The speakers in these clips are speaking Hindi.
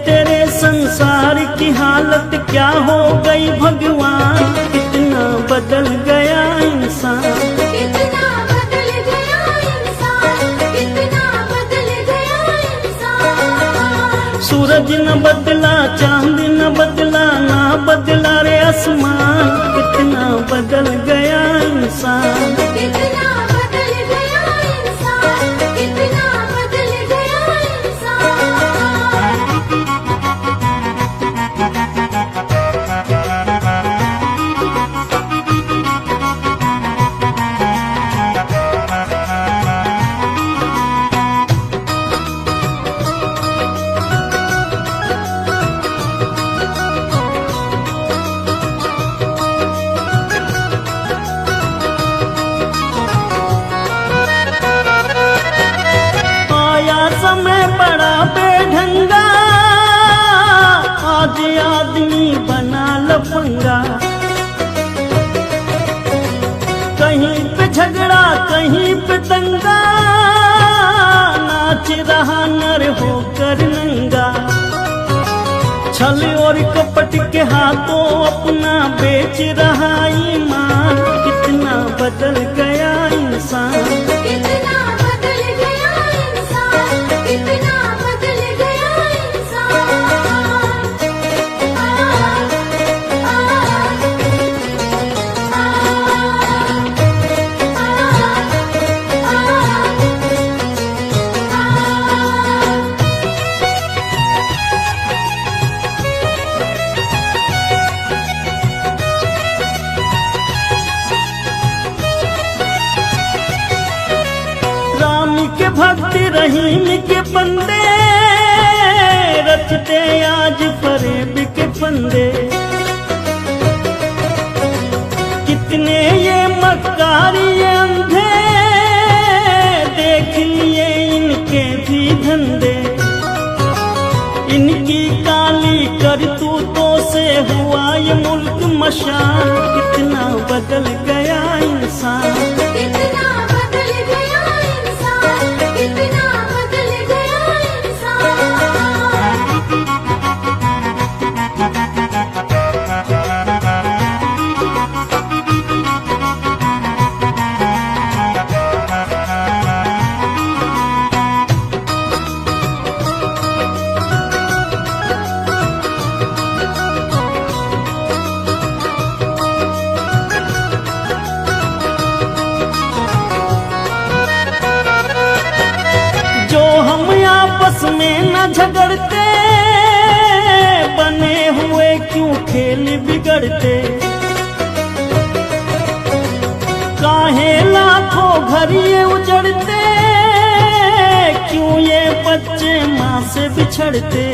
तेरे संसार की हालत क्या हो गई भगवान, कितना बदल गया इंसान, कितना बदल गया इंसान, कितना बदल गया इंसान। सूरज न बदला, चांद न बदला, ना बदला रे आसमान, कितना बदल गया इंसान, कितना बदल गया इंसान, कितना बदल गया इंसान। समय बड़ा बेढंगा, आज आदमी बना लफंगा, कहीं पे झगड़ा कहीं पे दंगा, नाच रहा नर होकर नंगा, छल और कपट के हाथों अपना बेच रहा ईमान, कितना बदल गया इंसान, कितना बदल गया इंसान, कितना बदल गया इंसान। राम के भक्त रहीम के बंदे, रचते आज फरेब के फंदे, कितने ये मक्कारी ये अंधे, देख लिए इनके भी धंधे, इनकी काली करतूतों से हुआ ये मुल्क मशान, कितना बदल गया इंसान, कितना बदल गया इंसान, कितना बदल गया इंसान। जो हम आपस में न झगड़ते, बने हुए क्यों खेल बिगड़ते, काहे लाखों घर ये उजड़ते, क्यों ये बच्चे माँ से बिछड़ते,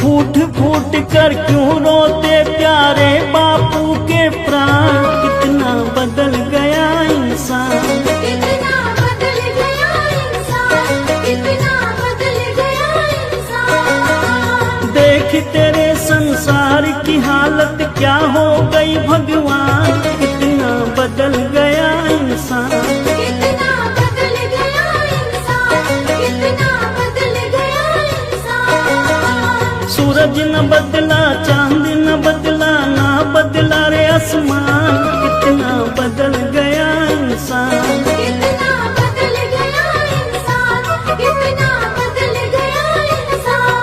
फूट फूट कर क्यों रोते प्यारे बापू के प्राण, कितना बदल गया इंसान, कितना बदल गया इंसान, कितना बदल गया इंसान। देख तेरे संसार की हालत क्या हो गई भगवान, कितना बदल गया इंसान, कितना बदल गया इंसान, कितना बदल गया इंसान। सूरज न बदला, चांद न बदला, ना बदला रे आसमान, कितना बदल गया इंसान, कितना बदल गया इंसान, कितना बदल गया इंसान।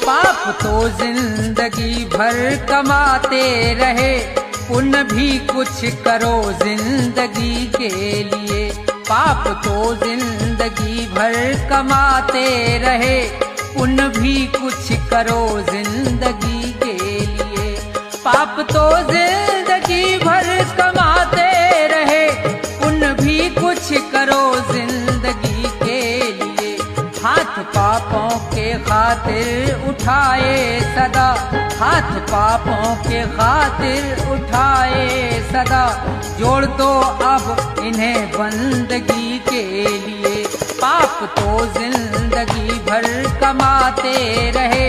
पाप तो जिंदगी भर कमाते रहे, पुण्य भी कुछ करो जिंदगी के लिए। पाप तो जिंदगी भर कमाते रहे, पुण्य भी कुछ करो जिंदगी के लिए। पाप तो जिंदगी भर कमाते रहे, पुण्य भी कुछ करो जिंदगी के लिए। हाथ पापों के खातिर उठाए सदा, हाथ पापों के खातिर उठाए सदा, जोड़ दो अब इन्हें बंदगी के लिए। पाप तो जिंदगी भर कमाते रहे,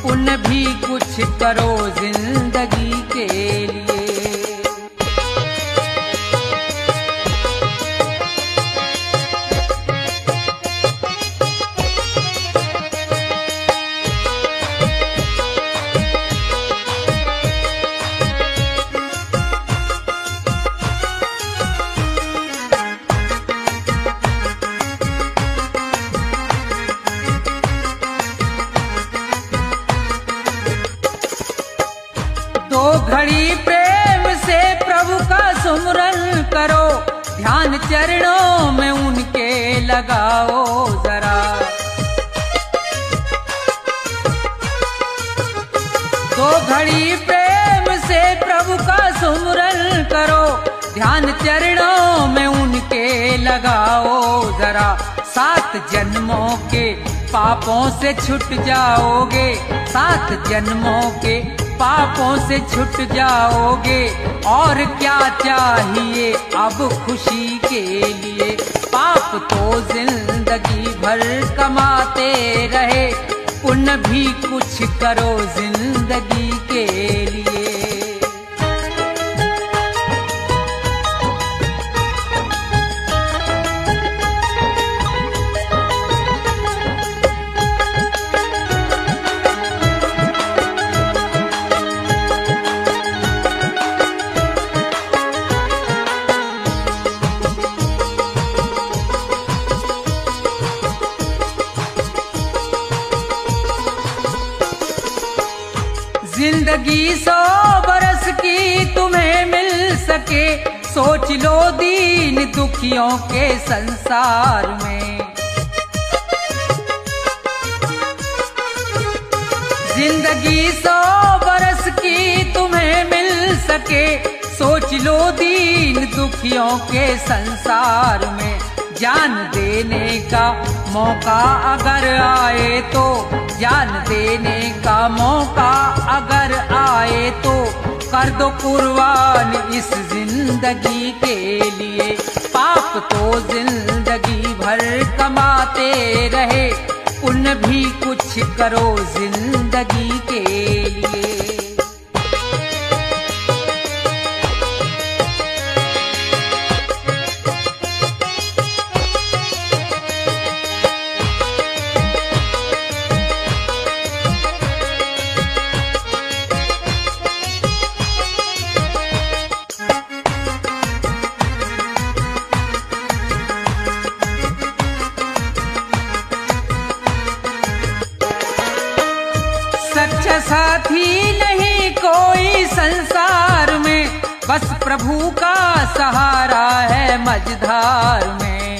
पुण्य भी कुछ करो जिंदगी के लिए। चरणों में उनके लगाओ जरा। दो घड़ी प्रेम से प्रभु का सुमरन करो, ध्यान चरणों में उनके लगाओ जरा। 7 जन्मों के पापों से छूट जाओगे, 7 जन्मों के पापों से छूट जाओगे। और क्या चाहिए अब खुशी के लिए, पाप तो जिंदगी भर कमाते रहे, पुण्य भी कुछ करो जिंदगी के लिए। जिंदगी 100 बरस की तुम्हें मिल सके, सोच लो दीन दुखियों के संसार में। जिंदगी 100 बरस की तुम्हें मिल सके, सोच लो दीन दुखियों के संसार में। जान देने का मौका अगर आए तो, जान देने का मौका अगर आए तो, कर दो कुर्बान इस जिंदगी के लिए। पाप तो जिंदगी भर कमाते रहे, पुण्य भी कुछ करो जिंदगी के लिए। सच्चा साथी नहीं कोई संसार में, बस प्रभु का सहारा है मझधार में।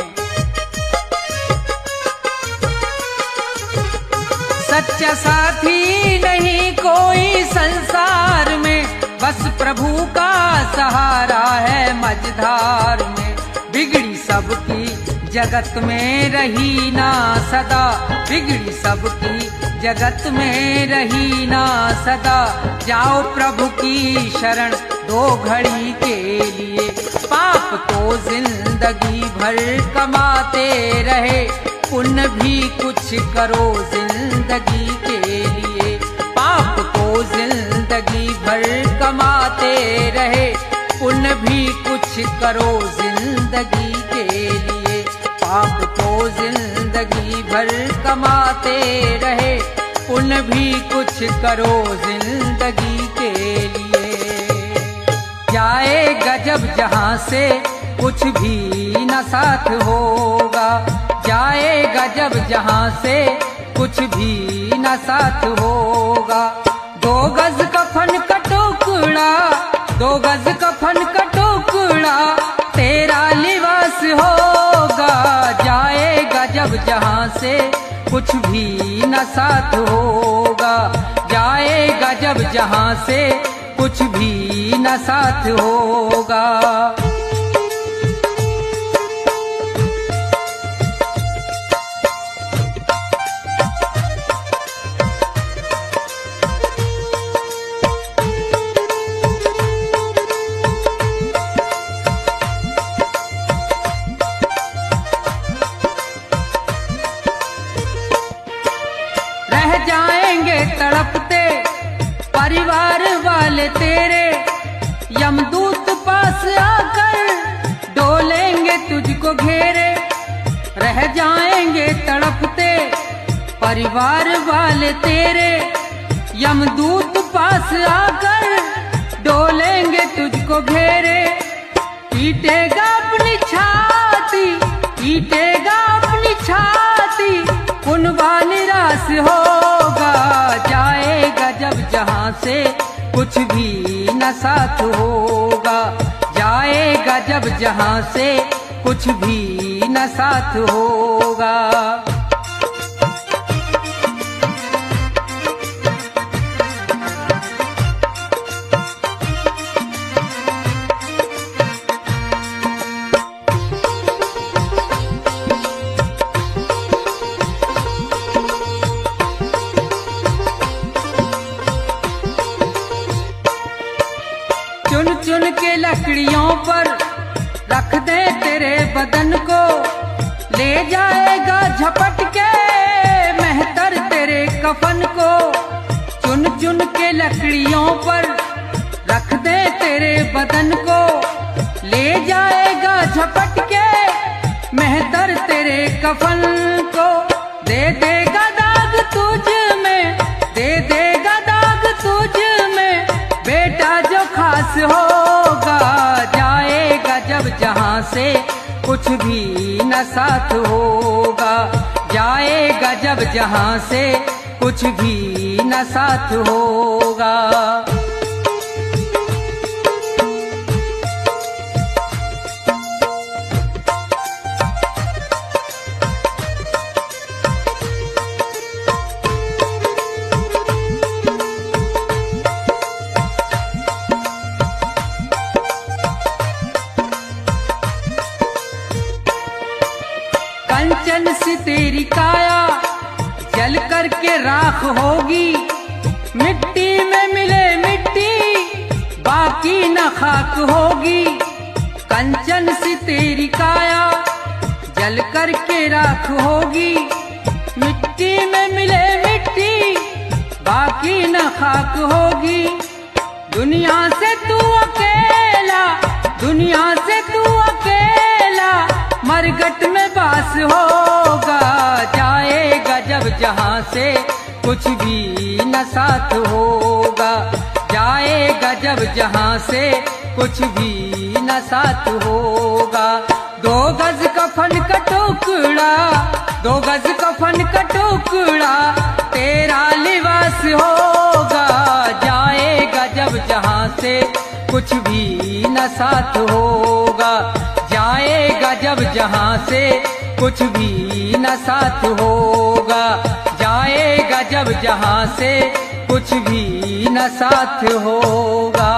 सच्चा साथी नहीं कोई संसार में, बस प्रभु का सहारा है मझधार में। बिगड़ी सबकी जगत में रही ना सदा, बिगड़ी सबकी जगत में रही ना सदा। जाओ प्रभु की शरण 2 घड़ी के लिए, पाप तो जिंदगी भर कमाते रहे, पुण्य भी कुछ करो जिंदगी के लिए। पाप तो जिंदगी भर कमाते रहे, पुण्य भी कुछ करो जिंदगी के लिए। पाप तो जिंदगी भर कमाते रहे, पुण्य भी कुछ करो जिंदगी के लिए। जाएगा जब जहां से कुछ भी न साथ होगा, जाएगा जब जहां से कुछ भी न साथ होगा। 2 गज कफन का टुकड़ा, 2 गज कफन का टुकड़ा तेरा लिबास होगा। जाएगा जब जहां से कुछ भी न साथ होगा, जाएगा जब जहां से कुछ भी न साथ होगा। रह जाएंगे तड़पते परिवार वाले तेरे, यमदूत पास आकर डोलेंगे तुझको घेरे। रह जाएंगे तड़पते परिवार वाले तेरे, यमदूत पास आकर डोलेंगे तुझको घेरे। पीटेगा अपनी छाती, पीटेगा अपनी छाती, कुनबा निराश होगा। जाएगा जब जहां से कुछ भी न साथ होगा, जाएगा जब जहां से कुछ भी न साथ होगा। चुन चुन के लकड़ियों पर रख दे तेरे बदन को, ले जाएगा झपट के मेहतर तेरे कफन को। चुन चुन के लकड़ियों पर रख दे तेरे बदन को, ले जाएगा झपट के मेहतर तेरे कफन को। दे देगा दाग तुझ में, दे देगा दाग तुझ में, बेटा जो खास होगा। जाएगा जब जहां से कुछ भी न साथ होगा, जाएगा जब जहां से कुछ भी न साथ होगा। कंचन सी तेरी काया जल करके राख होगी, मिट्टी में मिले मिट्टी बाकी न खाक होगी। कंचन सी तेरी काया जल करके राख होगी, मिट्टी में मिले मिट्टी बाकी न खाक होगी। दुनिया से तू अकेला, दुनिया से तू अकेला मरघट में बास होगा। जाएगा जब जहां से कुछ भी न साथ होगा, जाएगा जब जहां से कुछ भी न साथ होगा। दो गज कफन का टुकड़ा, दो गज कफन का टुकड़ा तेरा लिबास होगा। जाएगा जब जहां से कुछ भी न साथ होगा, जाएगा जब जहां से कुछ भी न साथ होगा। जाएगा जब जहां से कुछ भी न साथ होगा।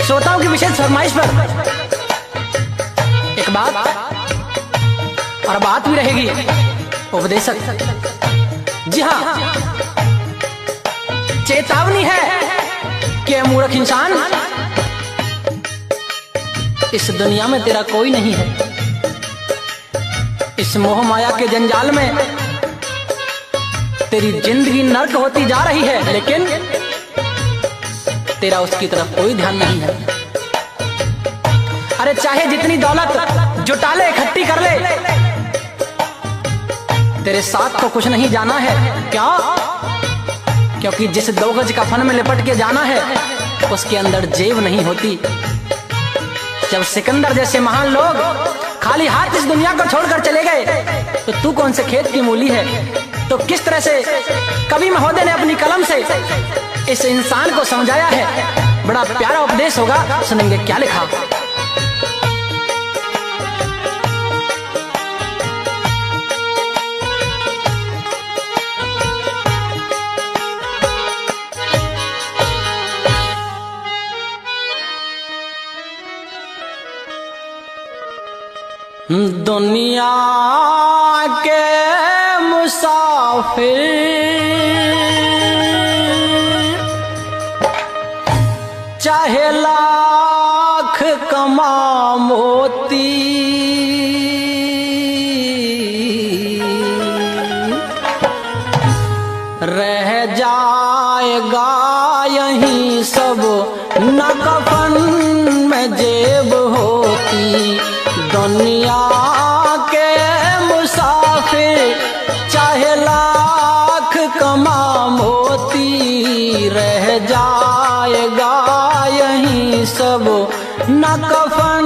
श्रोताओं की विशेष फरमाइश पर एक बात और बात भी रहेगी उपदेशक। जी हाँ, चेतावनी है कि मूर्ख इंसान, इस दुनिया में तेरा कोई नहीं है। इस मोह माया के जंजाल में तेरी जिंदगी नर्क होती जा रही है, लेकिन तेरा उसकी तरफ कोई ध्यान नहीं है। अरे चाहे जितनी दौलत जुटा ले, इकट्ठी कर ले, तेरे साथ तो कुछ नहीं जाना है। क्या? क्योंकि जिस 2 गज का फन में लिपट के जाना है, उसके अंदर जेब नहीं होती। जब सिकंदर जैसे महान लोग खाली हाथ इस दुनिया को छोड़कर चले गए, तो तू कौन से खेत की मूली है? तो किस तरह से कवि महोदय ने अपनी कलम से इस इंसान को समझाया है। बड़ा प्यारा उपदेश होगा, सुनेंगे क्या लिखा। दुनिया के मुसाफिर चाहे लाख कमा मोती, रह जाएगा यहीं सब न कफन में जेब होती। दुनिया के मुसाफिर चाहे लाख कमा मोती, रह जाएगा यहीं सब न कफन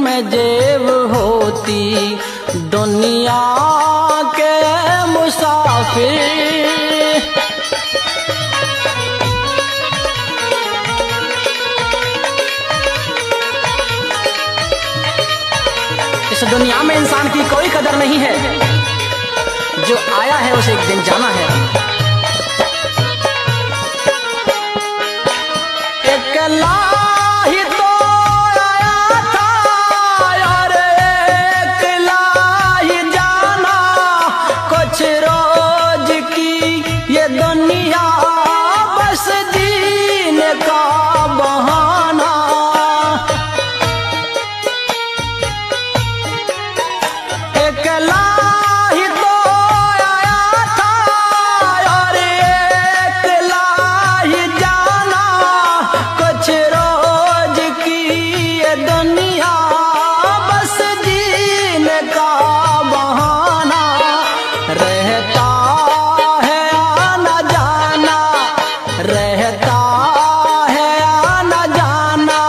में जेब होती। दुनिया के मुसाफिर। इस दुनिया में इंसान की कोई कदर नहीं है, जो आया है उसे एक दिन जाना है। अकेला ही तो आया था और अकेला ही जाना, कुछ रोज की ये दुनिया बस जीने का बहाना। अकेला ही तो आया था और अकेला ही जाना, कुछ रोज की ये दुनिया बस जीने का बहाना। रहता है आना जाना, रहता है आना जाना,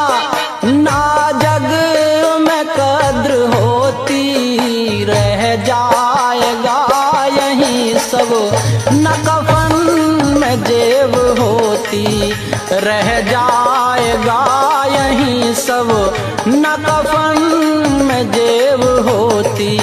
ना जग में कद्र होती। रह जाएगा यहीं सब न कफन में जेब होती। रह जाएगा यहीं सब न कफन में जेब होती।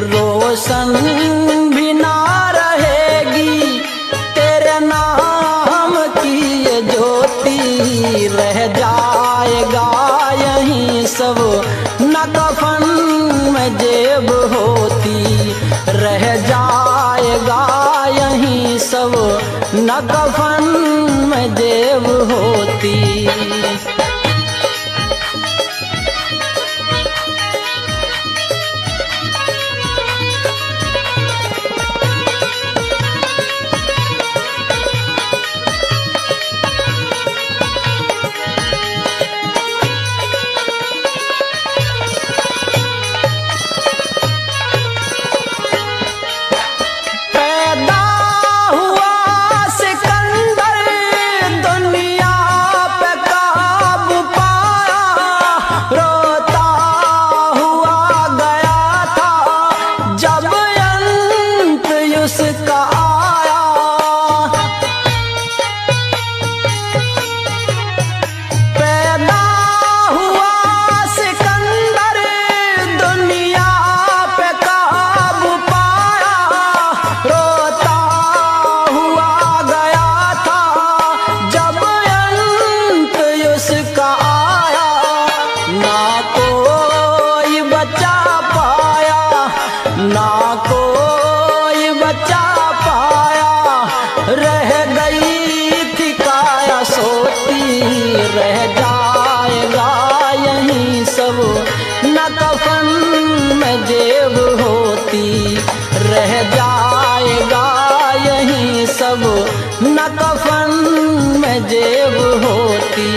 रोशन भी ना रहेगी, तेरे नाम की ये ज्योति रह जाएगा यहीं सब न कफन में जेब होती, रह जाएगा यहीं सब न कफन में जेब होती। रह जाएगा यहीं सब न कफन में जेब होती।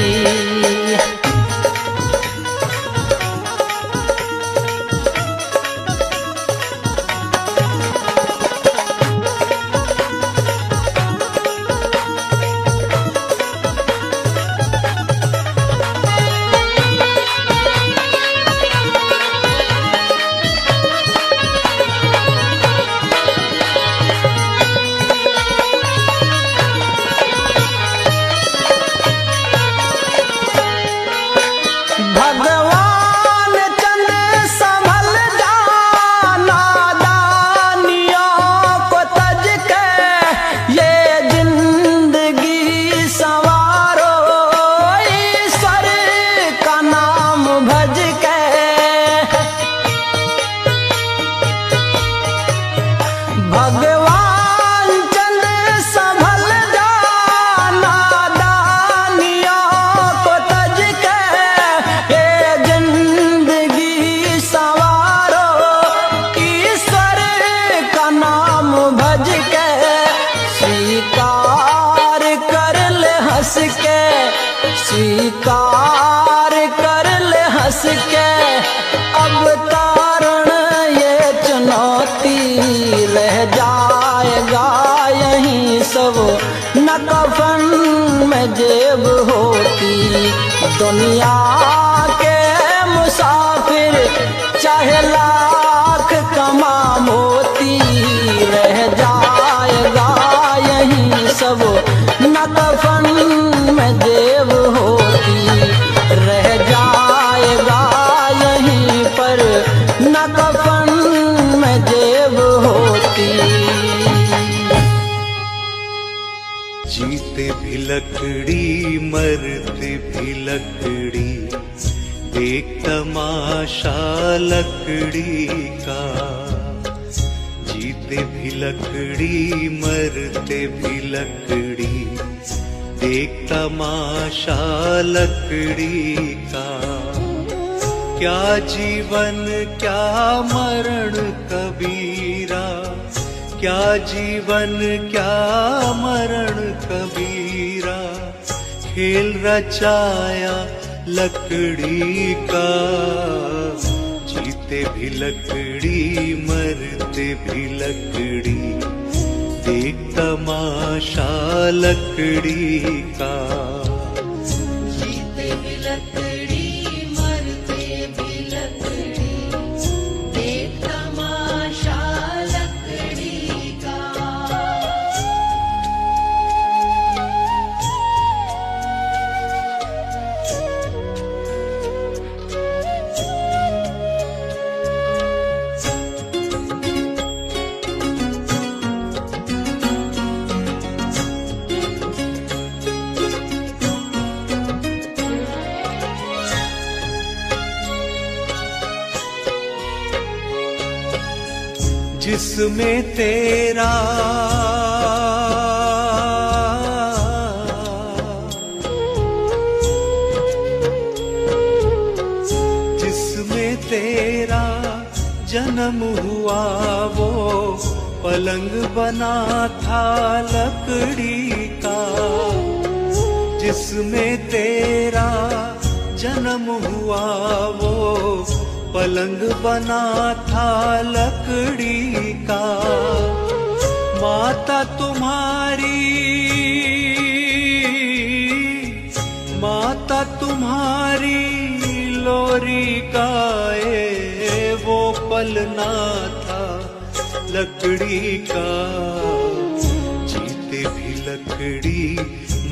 स्वीकार कर ले हंस के अब तारण ये चुनौती। रह जाएगा यहीं सब न कफन में जेब होती। दुनिया के मुसाफिर चाहे लाख कमा मोती। रह जाएगा यहीं सब न कफन में जेब होती। रह जाएगा यहीं पर न कफन में जेब होती। जीते भी लकड़ी मरते भी लकड़ी, देख तमाशा लकड़ी का। जीते भी लकड़ी मरते भी लकड़ी, देख तमाशा लकड़ी का। क्या जीवन क्या मरण कबीरा, क्या जीवन क्या मरण कबीरा। खेल रचाया लकड़ी का। जीते भी लकड़ी मरते भी लकड़ी, देख तमाशा लकड़ी का। जीते भी लकड़ी मरते भी लकड़ी, देख तमाशा लकड़ी का। जिसमें तेरा जन्म हुआ वो पलंग बना था लकड़ी का, जिसमें तेरा जन्म हुआ वो पलंग बना था लकड़ी का। माता तुम्हारी लोरी गाए वो पलना था लकड़ी का। जीते भी लकड़ी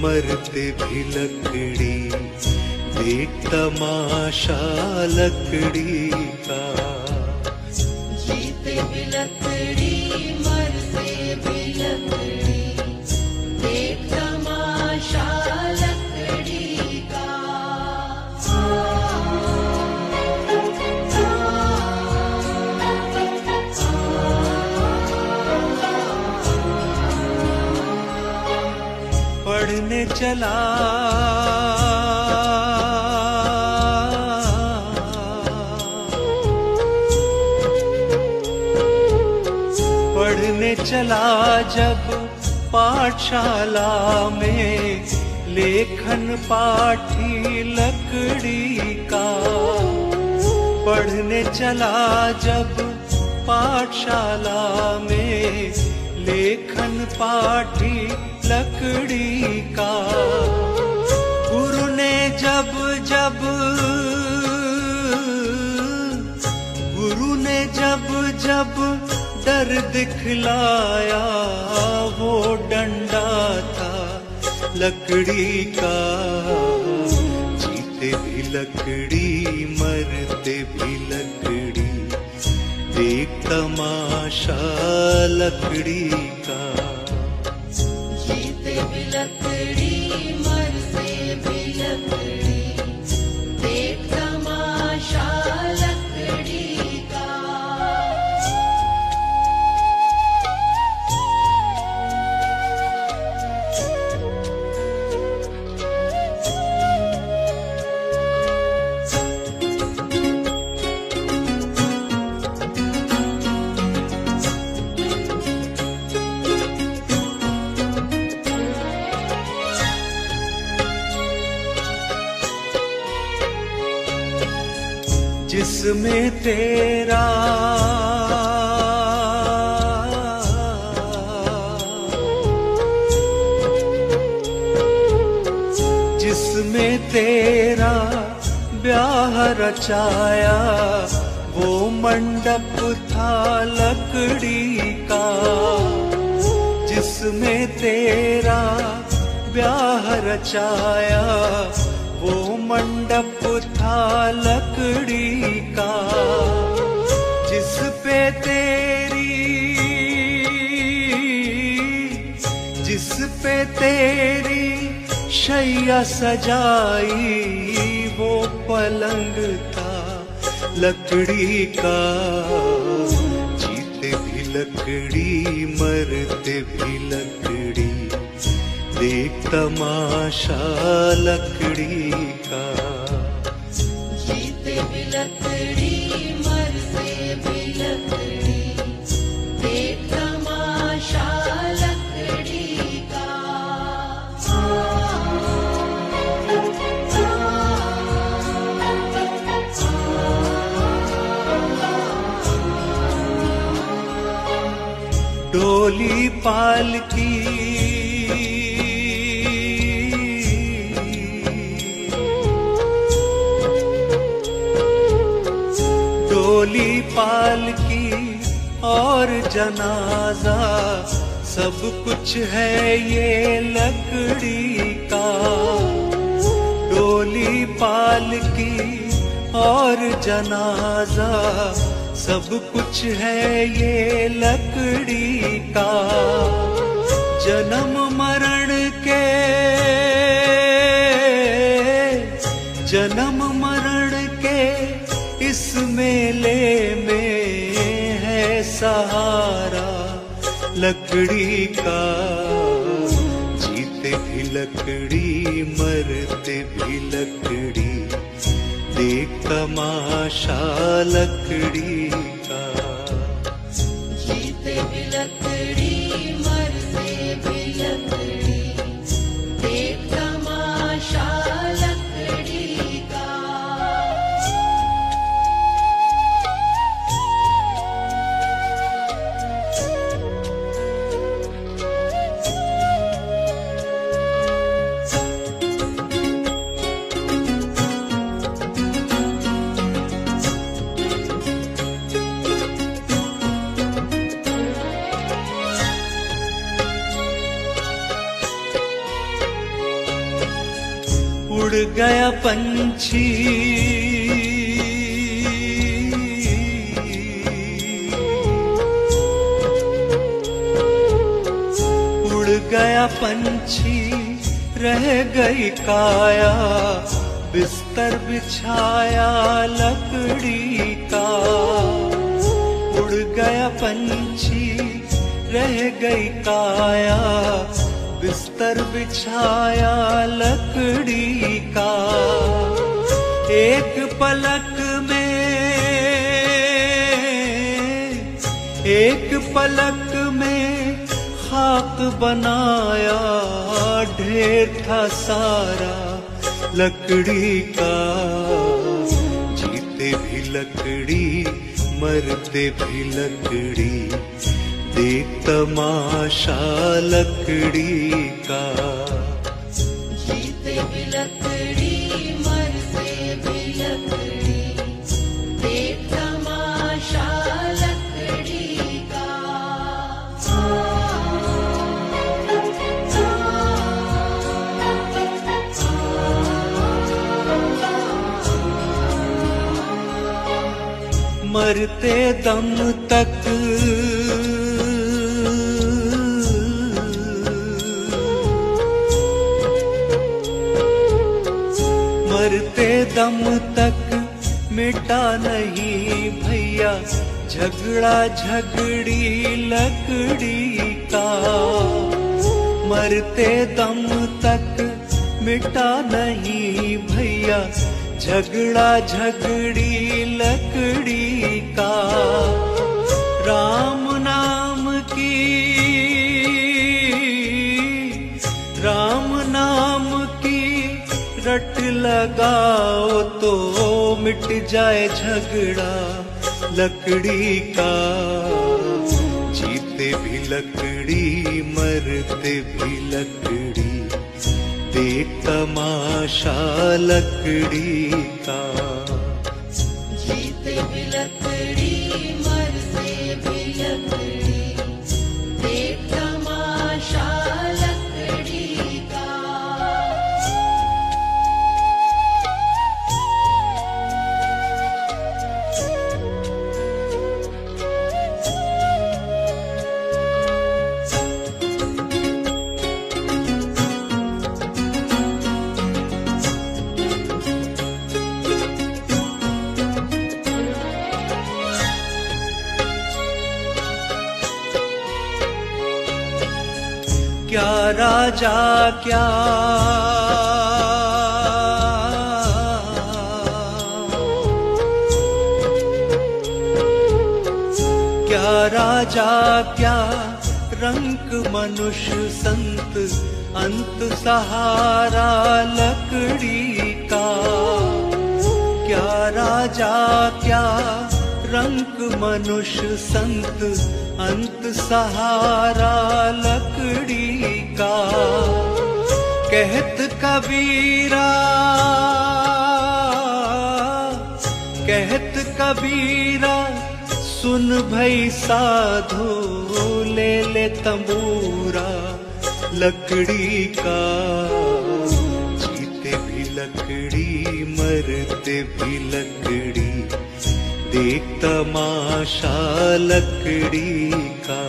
मरते भी लकड़ी, देख तमाशा लकड़ी का। जीते भी लकड़ी मरते भी लकड़ी, देख तमाशा लकड़ी का। पढ़ने चला जब पाठशाला में, लेखन पाठी लकड़ी का। पढ़ने चला जब पाठशाला में, लेखन पाठी लकड़ी का। गुरु ने जब डर दिखलाया वो डंडा था लकड़ी का। जीते भी लकड़ी मरते भी लकड़ी, देख तमाशा लकड़ी का। जीते भी लकड़ी मरते भी लकड़ी, देख तमाशा लकड़ी का। जिसमें तेरा ब्याह रचाया वो मंडप था लकड़ी का। जिसमें तेरा ब्याह रचाया वो मंडप था लकड़ी का। जिस पे तेरी शैया सजाई वो पलंग था लकड़ी का। जीते भी लकड़ी मरते भी लकड़ी, देख तमाशा लकड़ी का। जीते भी लकड़ी मरते भी लकड़ी, देख तमाशा लकड़ी का। डोली पालकी और जनाजा सब कुछ है ये लकड़ी का। डोली पालकी और जनाजा सब कुछ है ये लकड़ी का। जन्म मरण के इस मेले में है सहारा लकड़ी का। जीते भी लकड़ी मरते भी लकड़ी, देख तमाशा लकड़ी का। जीते भी लकड़ी मरते भी लकड़ी, देख तमाशा लकड़ी का। उड़ गया पंछी उड़ गया पंछी, रह गई काया बिस्तर बिछाया लकड़ी का। उड़ गया पंछी, रह गई काया बिस्तर बिछाया लकड़ी का। एक पलक में खाक बनाया ढेर था सारा लकड़ी का। जीते भी लकड़ी मरते भी लकड़ी, देख तमाशा लकड़ी का। जीते भी लकड़ी मरते भी लकड़ी, देख तमाशा लकड़ी का। मरते दम तक मरते दम तक मिटा नहीं भैया झगड़ा झगड़ी लकड़ी का। मरते दम तक मिटा नहीं भैया झगड़ा झगड़ी लकड़ी का। राम नाम की रट लगाओ तो मिट जाए झगड़ा लकड़ी का। जीते भी लकड़ी मरते भी लकड़ी, देख तमाशा लकड़ी का। जीते भी लकड़ी मरते भी लकड़ी, देख तमाशा लकड़ी का। क्या राजा क्या राजा क्या रंग मनुष्य संत, अंत सहारा लकड़ी का। क्या राजा क्या रंक मनुष्य संत, अंत सहारा लकड़ी का। कहत कबीरा सुन भई साधो, ले ले तंबूरा लकड़ी का। जीते भी लकड़ी मरते भी लकड़ी, देख तमाशा लकड़ी का।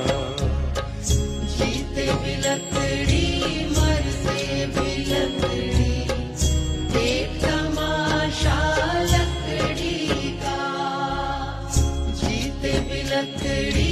जीते भी लकड़ी मरते भी लकड़ी, देख तमाशा लकड़ी का। जीते भी लकड़ी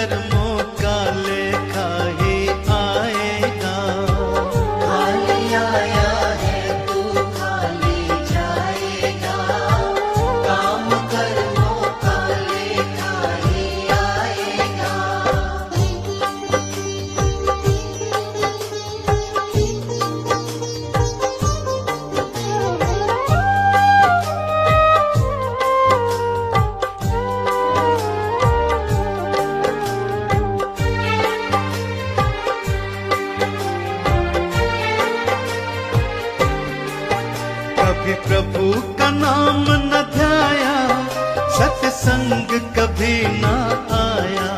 कर्मों का लेखा ही आएगा। खाली आया है तू खाली जाएगा, काम कर्मों का लेखा ही आएगा। कभी प्रभु का नाम न ध्याया, सत्संग कभी ना आया।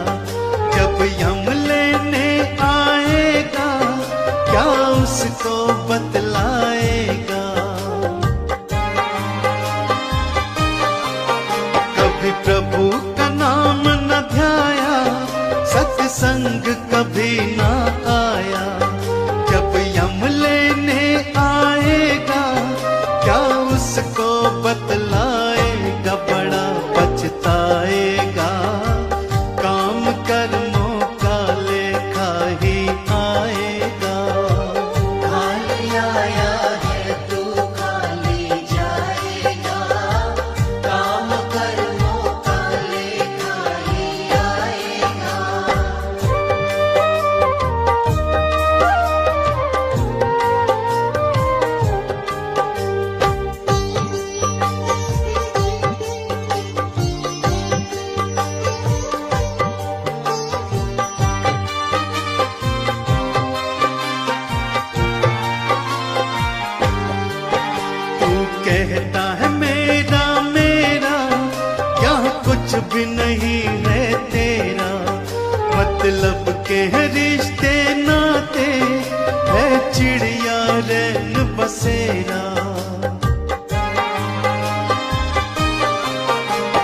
जब यम लेने आएगा, क्या उसको बतलाएगा। कभी प्रभु का नाम न ध्याया, सत्संग कभी ना आया। जब यम लेने आएगा, क्या उसको बतलाएगा। बड़ा पछताएगा, काम कर्मों का लेखा ही आएगा। खाली आया है तू खाली जाएगा, काम कर्मों का लेखा ही आएगा। तू कहता है मेरा मेरा, यहाँ कुछ भी नहीं है तेरा। मतलब के है रिश्ते नाते, है चिड़िया रैन बसेरा।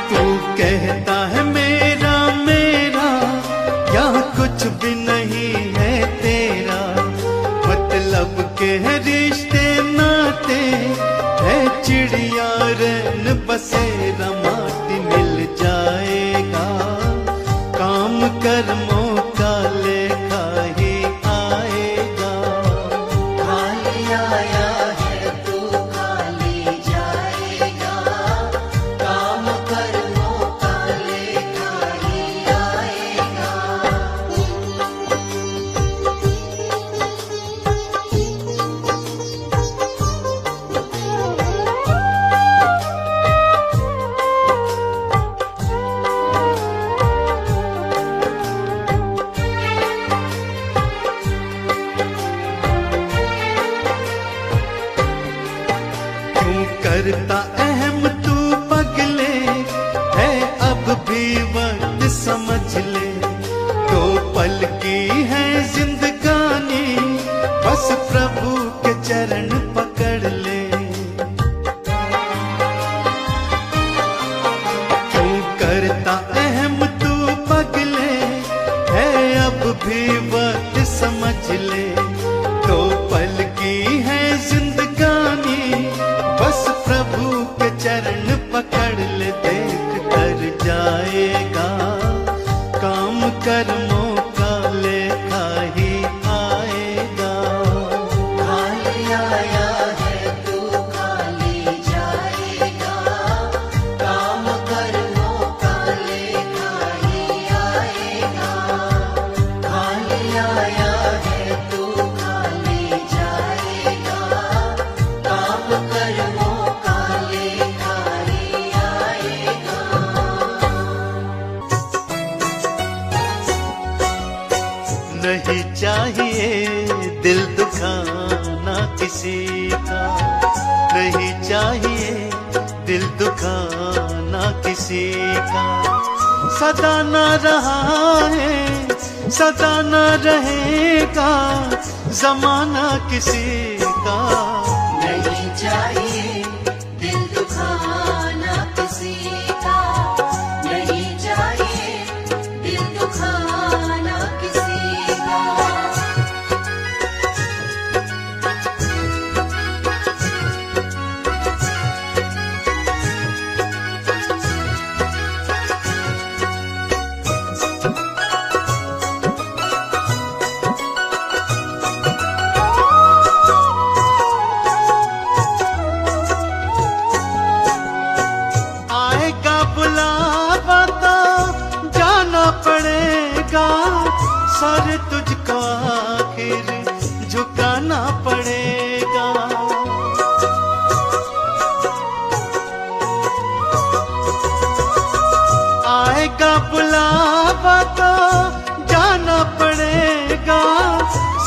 तू कहता है मेरा मेरा, यहाँ कुछ भी नहीं है तेरा। मतलब के है रिश्ते नाते, है चिड़िया रैन बसेरा। माटी मिल जाएगा, काम कर्मों का लेखा ही आएगा। खाली आया है तू खाली जाएगा, काम कर्मों का लेखा ही आएगा। क्यों करता अहम तू पगले, है अब भी वक्त समझ ले। तो पल की है जिंदगानी, बस प्रभु के चरण पकड़ ले। क्यों करता अहम तू पगले, है अब भी वक्त समझ ले। तो पल की है जिंदगानी, बस प्रभु के चरण पकड़ ले। देख कर जाएगा, काम कर्मों का लेखा ही आएगा। खाली आया है तू खाली जाएगा, काम कर्मों का लेखा ही आएगा। खाली आया है तू खाली जाएगा, काम कर्मों का लेखा ही आएगा। नहीं चाहिए दिल दुखाना किसी का, नहीं चाहिए दिल दुखाना किसी का। सदा न रहा है, सदा न रहेगा जमाना किसी का। नहीं चाहिए दिल दुखाना किसी का, नहीं चाहिए दिल दुखाना किसी का। सर तुझको आखिर झुकाना पड़ेगा। आएगा बुलावा तो जाना पड़ेगा,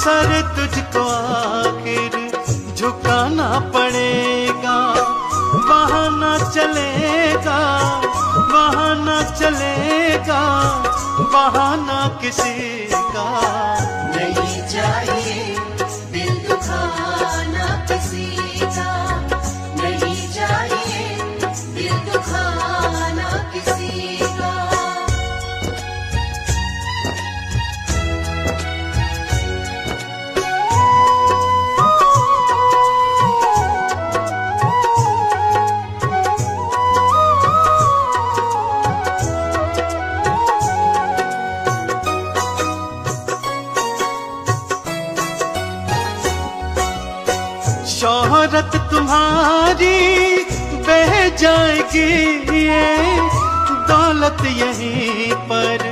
सर तुझको आखिर झुकाना पड़ेगा। बहाना चलेगा, बहाना चलेगा, बहाना किसी का नहीं चाहिए दिल दुखाना किसी का, नहीं चाहिए दिल दुखाना किसी का। शोहरत तुम्हारी बह जाएगी, ये दौलत यहीं पर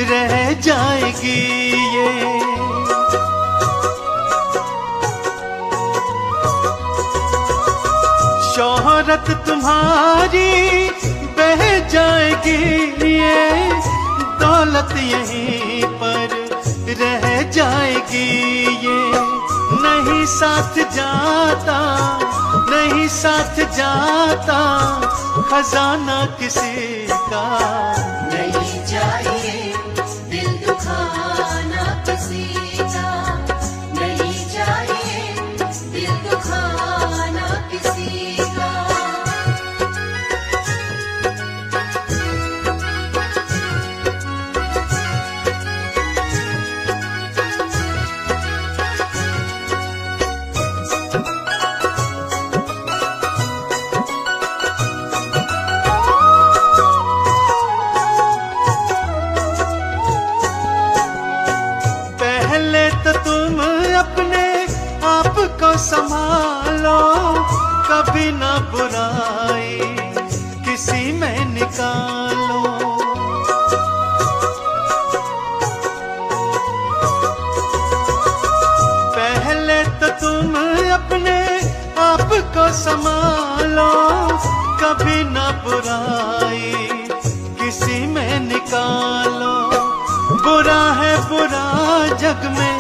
रह जाएगी। ये शोहरत तुम्हारी बह जाएगी, ये दौलत यहीं पर रह जाएगी। ये नहीं साथ जाता, नहीं साथ जाता खजाना किसी का। नहीं चाहिए दिल दुखाना किसी का, नहीं चाहिए दिल दुखाना किसी का। संभालो कभी ना बुराई किसी में निकालो। पहले तो तुम अपने आप को संभालो, कभी ना बुराई किसी में निकालो। बुरा है बुरा जग में,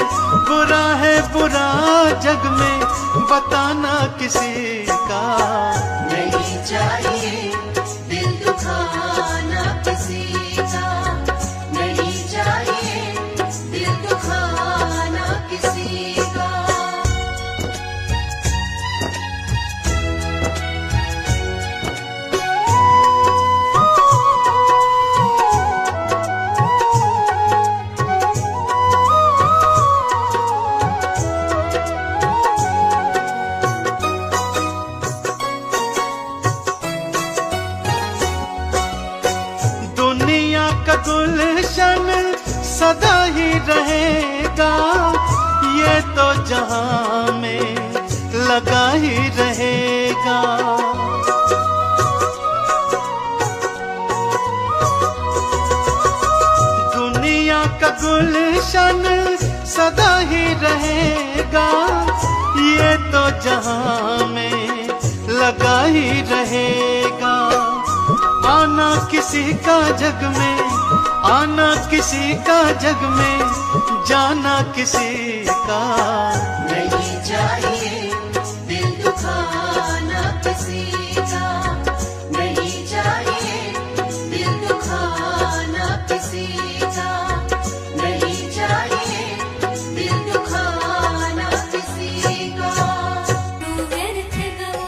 बुरा है बुरा जग में बताना किसी का। नहीं चाहिए दिल दुखाना किसी का, नहीं चाहिए दिल दुखाना किसी का। गुलशन सदा ही रहेगा, ये तो जहां में लगा ही रहेगा। दुनिया का गुलशन सदा ही रहेगा, ये तो जहां में लगा ही रहेगा। आना किसी का जग में, आना किसी का जग में, जाना किसी का। नहीं चाहिए दिल दुखाना किसी का, नहीं चाहिए दिल दुखाना किसी का, नहीं चाहिए दिल दुखाना किसी का। व्यर्थ गवा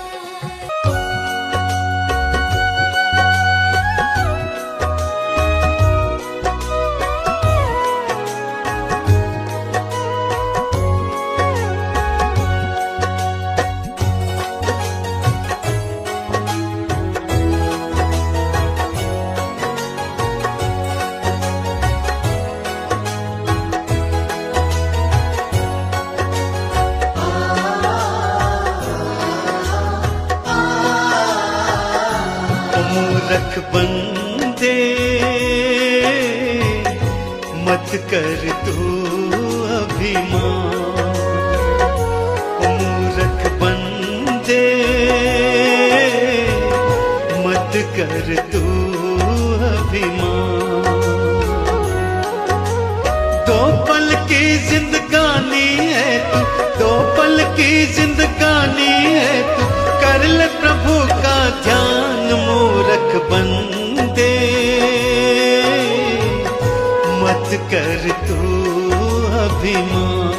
मत कर तू अभिमान, मूर्ख बंदे मत कर तू अभिमान। दो पल की जिंदगानी है तू, दो पल की जिंदगानी है तू, कर ले प्रभु का ध्यान मूर्ख बंदे मत कर तू अभिमान।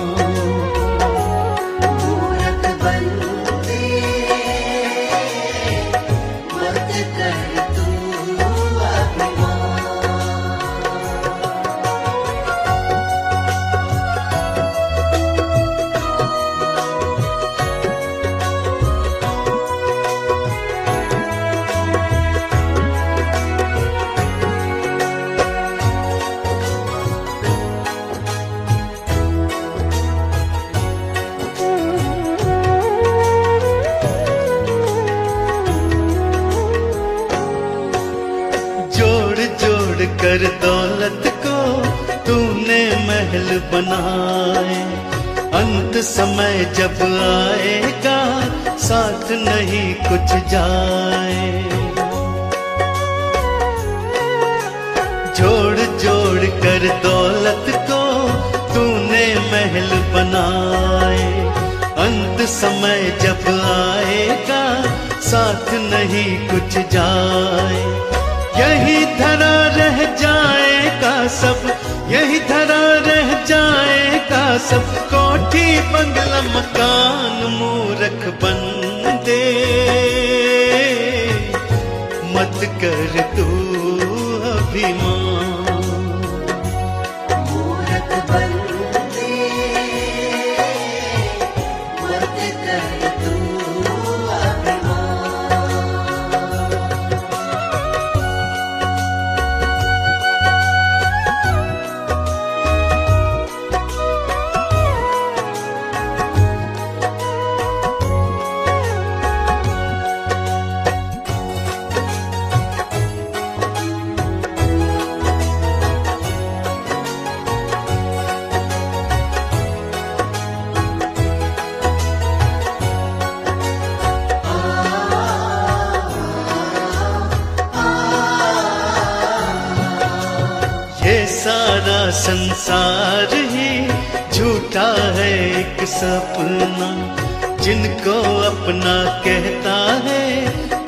मूर्ख बंदे मत कर तू अभिमान। कर दौलत को तूने महल बनाए, अंत समय जब आएगा साथ नहीं कुछ जाए। जोड़ जोड़ कर दौलत को तूने महल बनाए, अंत समय जब आएगा साथ नहीं कुछ जाए। यही धरा रह जाएगा सब, यही धरा रह जाएगा सब, कोठी बंगला मकान मूर्ख बंदे मत कर तू अभिमान। मूर्ख बंदे मत कर तू अभिमान। सारा संसार ही झूठा है एक सपना, जिनको अपना कहता है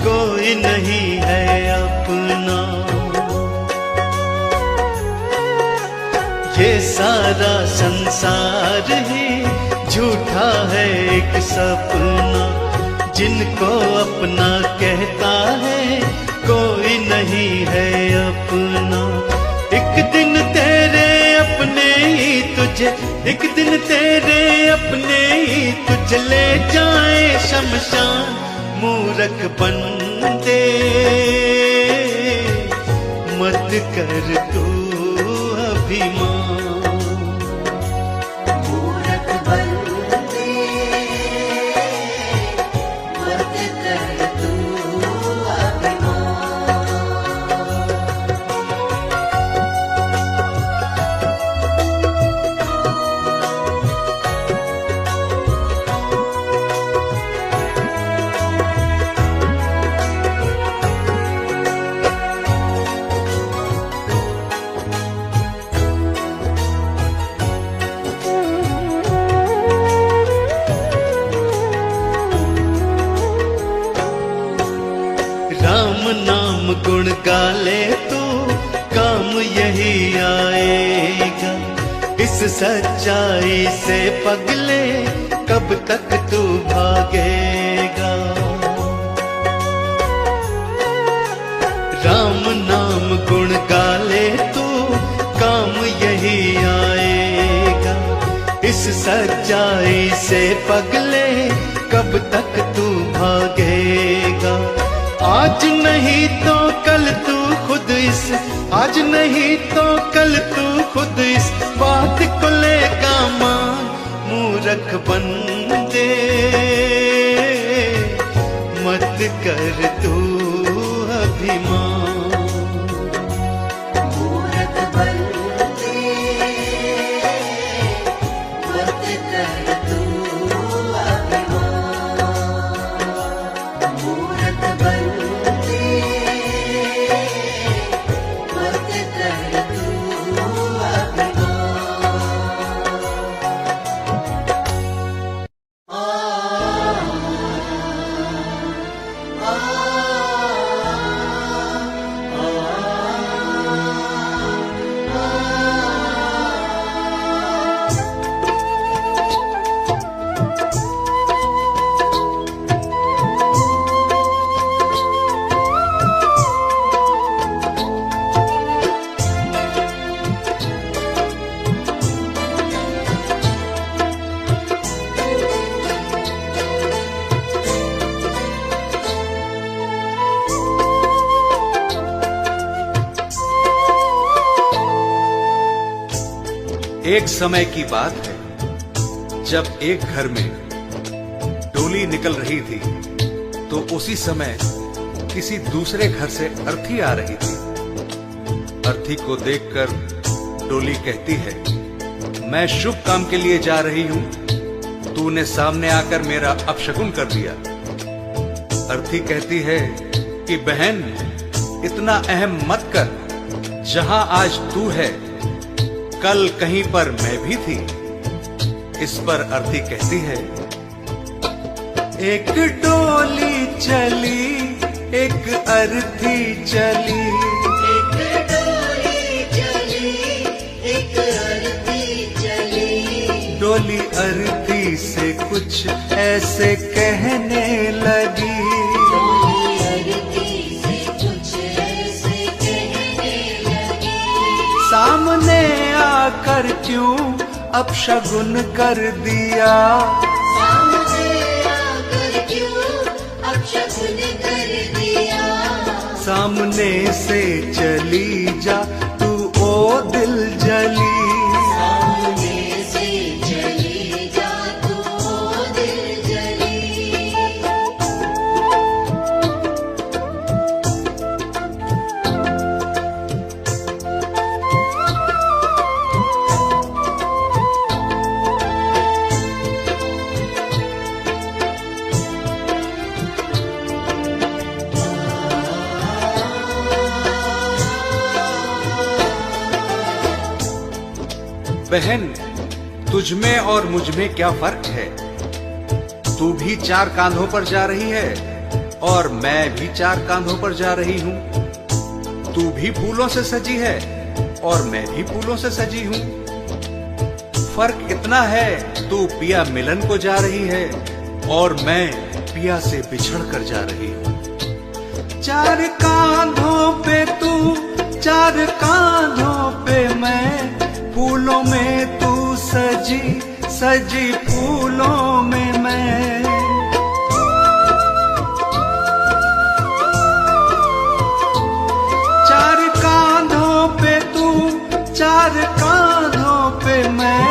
कोई नहीं है अपना। ये सारा संसार ही झूठा है एक सपना, जिनको अपना कहता है कोई नहीं है अपना। एक दिन तेरे अपने ही तुझे, एक दिन तेरे अपने ही तुझे ले जाए शमशान मूर्ख बंदे मत कर तू अभिमान। मूर्ख बंदे मत कर तू अभिमान। राम नाम गुण गाले तो काम यही आएगा, इस सच्चाई से पगले कब तक तू भागेगा। राम नाम गुण गाले तो काम यही आएगा, इस सच्चाई से पगले कब तक तू भागेगा। आज नहीं तो कल तू खुद इस, आज नहीं तो कल तू खुद इस बात को लेगा मान मूर्ख बंदे मत कर तू अभिमान। मूर्ख बंदे एक समय की बात है, जब एक घर में डोली निकल रही थी तो उसी समय किसी दूसरे घर से अर्थी आ रही थी। अर्थी को देखकर डोली कहती है, मैं शुभ काम के लिए जा रही हूं, तूने सामने आकर मेरा अपशकुन कर दिया। अर्थी कहती है कि बहन, इतना अहम मत कर, जहां आज तू है कल कहीं पर मैं भी थी। इस पर अर्थी कहती है, एक डोली चली एक अर्थी चली, एक डोली चली, एक अर्थी चली। डोली अर्थी से कुछ ऐसे कहने लगी, डोली अर्थी से कुछ ऐसे कहने लगी। सामने आकर क्यों अपशगुन कर दिया, सामने आकर क्यों अपशगुन कर दिया। सामने से चली जा तू ओ दिल जली, सामने से चली जा तू ओ दिल जली। बहन, तुझ में और मुझ में क्या फर्क है? तू भी 4 कांधों पर जा रही है और मैं भी 4 कांधों पर जा रही हूं। तू भी फूलों से सजी है और मैं भी फूलों से सजी हूं। फर्क इतना है, तू पिया मिलन को जा रही है और मैं पिया से बिछड़ कर जा रही हूं। 4 कांधों पे तू 4 कांधों पे मैं, फूलों में तू सजी सजी फूलों में मैं। 4 कांधों पे तू 4 कांधों पे मैं,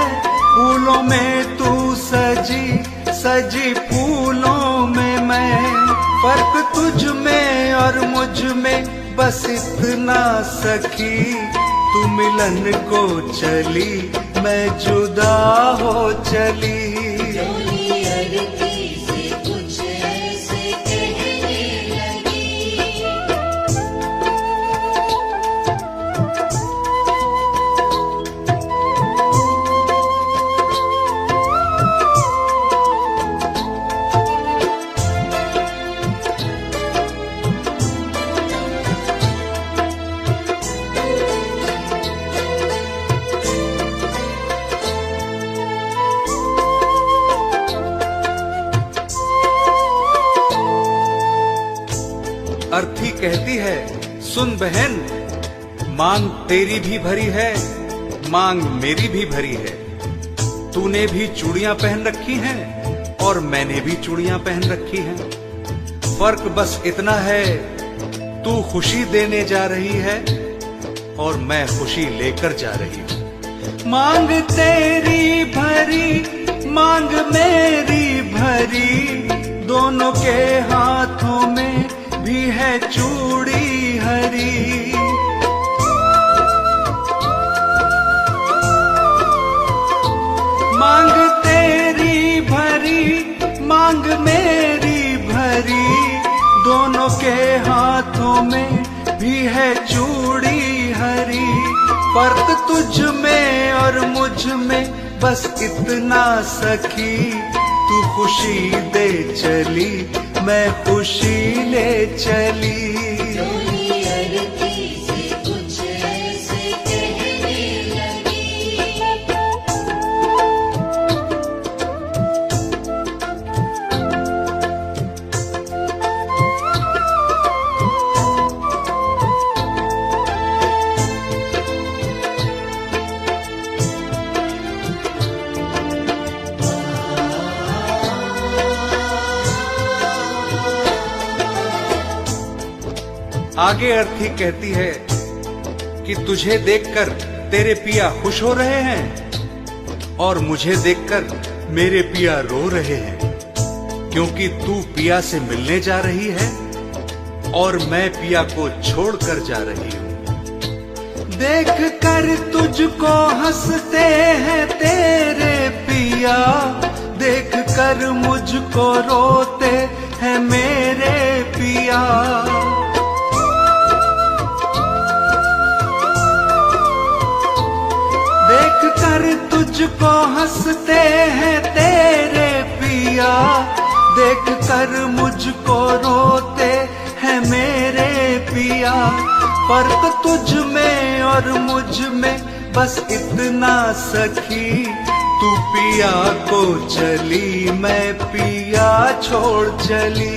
फूलों में तू सजी सजी फूलों में मैं। फर्क तुझ में और मुझ में बस इतना सखी, तू मिलन को चली मैं जुदा हो चली। डोली अर्थी से कुछ ऐसे कहने लगी। अर्थी कहती है, सुन बहन, मांग तेरी भी भरी है, मांग मेरी भी भरी है। तूने भी चूड़ियां पहन रखी हैं और मैंने भी चूड़ियां पहन रखी हैं। फर्क बस इतना है, तू खुशी देने जा रही है और मैं खुशी लेकर जा रही हूं। मांग तेरी भरी मांग मेरी भरी, दोनों के हाथों में भी है चूड़ी हरी। मांग तेरी भरी मांग मेरी भरी, दोनों के हाथों में भी है चूड़ी हरी। फर्क तुझ में और मुझ में बस इतना सखी, तू खुशी दे चली मैं खुशी ले चली। डोली अर्थी से कुछ ऐसे कहने लगी। आगे अर्थी कहती है कि तुझे देखकर तेरे पिया खुश हो रहे हैं और मुझे देखकर मेरे पिया रो रहे हैं, क्योंकि तू पिया से मिलने जा रही है और मैं पिया को छोड़कर जा रही हूँ। देख कर तुझको हंसते हैं तेरे पिया, देख कर मुझको रोते हैं मेरे पिया। देख कर तुझको हंसते हैं तेरे पिया, देख कर मुझको रोते हैं मेरे पिया। फर्क तुझ में और मुझ में बस इतना सखी, तू पिया को चली मैं पिया छोड़ चली।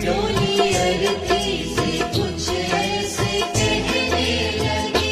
डोली अरती से कुछ ऐसे कहने लगी।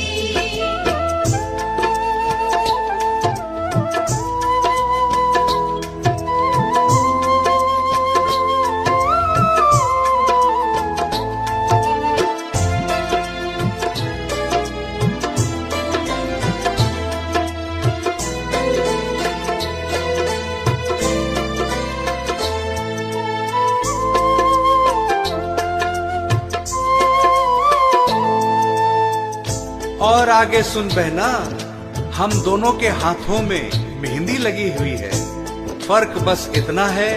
और आगे सुन बहना, हम दोनों के हाथों में मेहंदी लगी हुई है। फर्क बस इतना है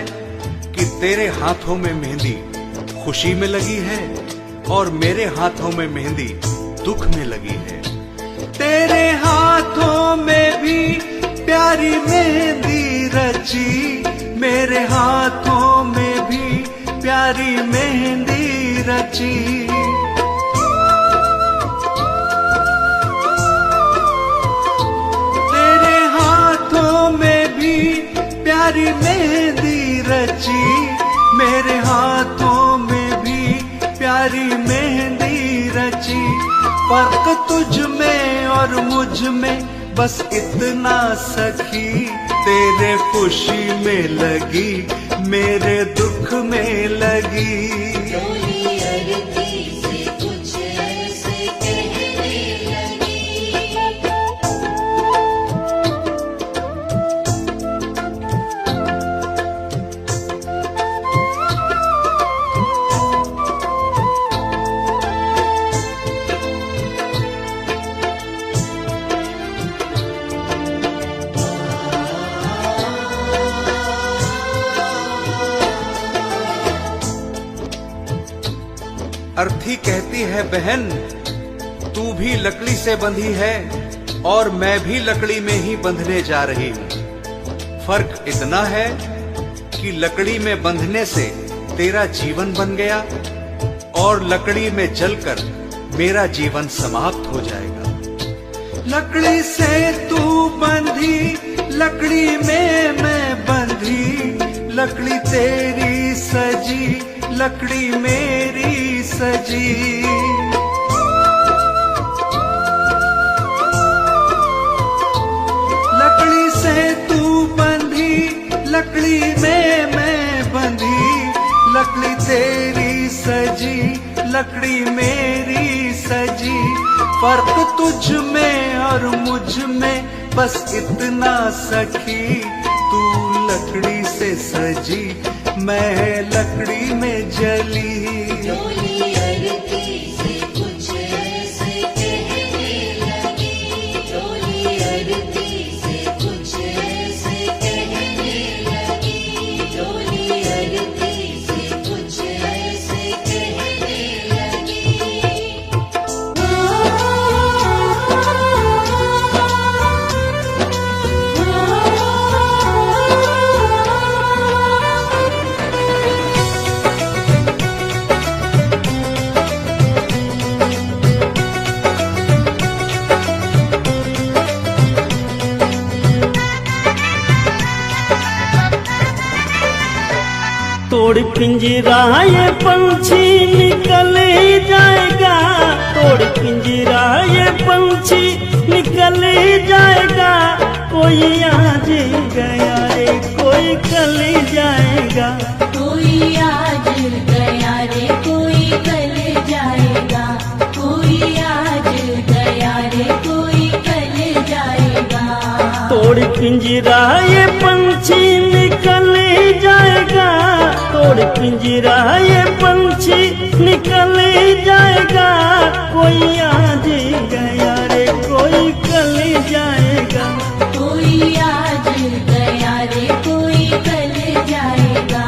कि तेरे हाथों में मेहंदी खुशी में लगी है और मेरे हाथों में मेहंदी दुख में लगी है। तेरे हाथों में भी प्यारी मेहंदी रची, मेरे हाथों में भी प्यारी मेहंदी रची। प्यारी मेहंदी रची, मेरे हाथों में भी प्यारी मेहंदी रची। फर्क तुझ में और मुझ में बस इतना सखी, तेरे खुशी में लगी मेरे दुख में लगी। डोली अरती से कुछ ऐसे कहने लगी। अर्थी कहती है बहन, तू भी लकड़ी से बंधी है और मैं भी लकड़ी में ही बंधने जा रही हूँ। फर्क इतना है कि लकड़ी में बंधने से तेरा जीवन बन गया और लकड़ी में जलकर मेरा जीवन समाप्त हो जाएगा। लकड़ी से तू बंधी, लकड़ी में मैं बंधी, लकड़ी तेरी सजी, लकड़ी मेरी सजी। लकड़ी से तू बंधी, लकड़ी में मैं बंधी, लकड़ी तेरी सजी, लकड़ी मेरी सजी। फर्क तुझ में और मुझ में बस इतना सखी, तू लकड़ी से सजी मैं लकड़ी में जली। डोली अरती से कुछ ऐसे कहने लगी। डोली अरती से कुछ ऐसे कहने लगी। डोली अरती से कुछ ऐसे कहने लगी। तोड़ पिंजरा ये पंछी निकल जाएगा, तोड़ पिंजरा ये पंछी निकल जाएगा। कोई आज गया रे कोई कल जाएगा। कोई आज गया रे कोई कल जाएगा। कोई आज गया रे कोई कल जाएगा। तोड़ तोड़ पिंजरा ये पंछी निकल जाएगा, तोड़ पिंजरा ये पंछी निकल जाएगा। कोई आज गया रे कोई कल जाएगा, कोई आज गया रे कोई कल जाएगा,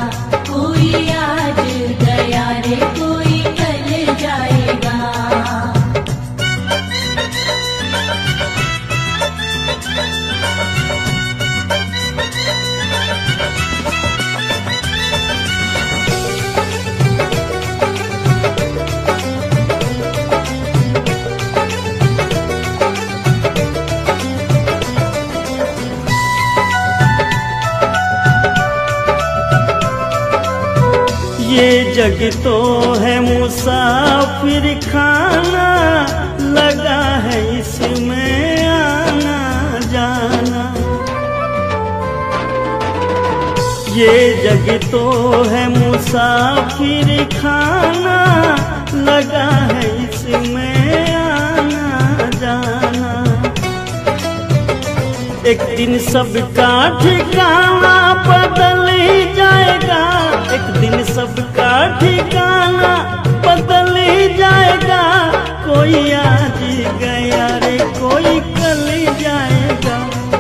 कोई आज गया रे कोई कल जाएगा। ये जग तो है मुसाफिर खाना, लगा है इसमें आना जाना। ये जग तो है मुसाफिर खाना, लगा है इसमें आना जाना। एक दिन सबका ठिकाना बदल जाएगा, एक दिन सबका ठिकाना बदल जाएगा। कोई आज गया रे कोई कल जाएगा,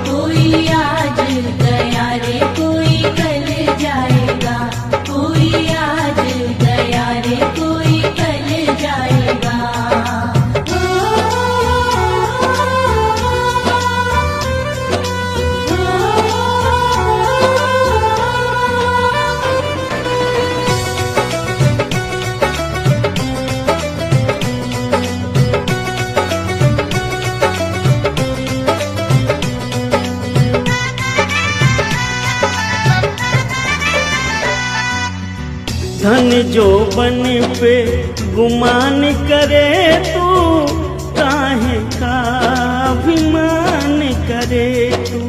कोई आज गया रे कोई कल जाएगा, कोई आज गया रे कोई कल जाएगा। धन जो बन पे गुमान करे तू, काहे का अभिमान करे तू।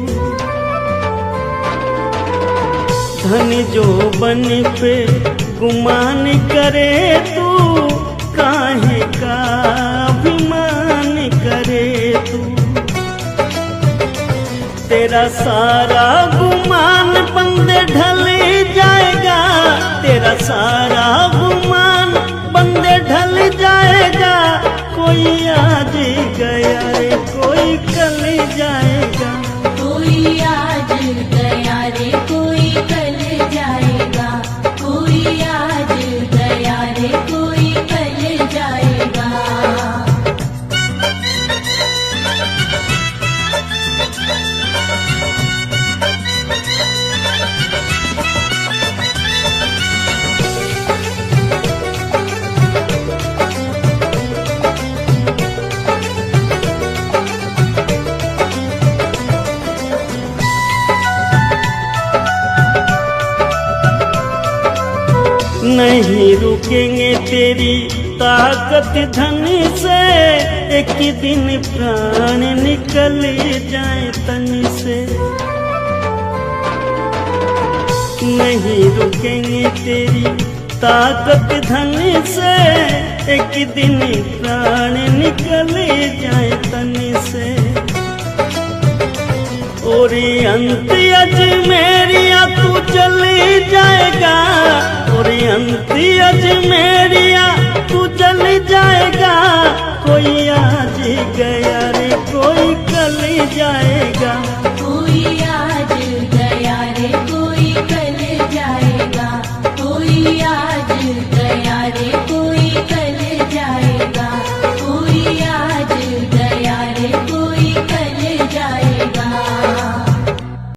धन जो बन पे गुमान करे तू, काहे का अभिमान करे तू। तेरा सारा गुमान बंदे ढल जाएगा, तेरा सारा गुमान बंदे ढल जाएगा। कोई आज गया रे कोई कल जाएगा, कोई आज गया रे कोई कल जाएगा, कोई आज गया रे कोई कल जाएगा। नहीं रुकेंगे तेरी ताकत धन से, एक दिन प्राण निकल जाए तन से। नहीं रुकेंगे तेरी ताकत धन से, एक दिन प्राण निकल जाए तन से। और अंत अजमेरिया तू चली जाएगा, और अंत अजमेरिया तू चल जाएगा। कोई आज गया रे कोई कल जाएगा, कोई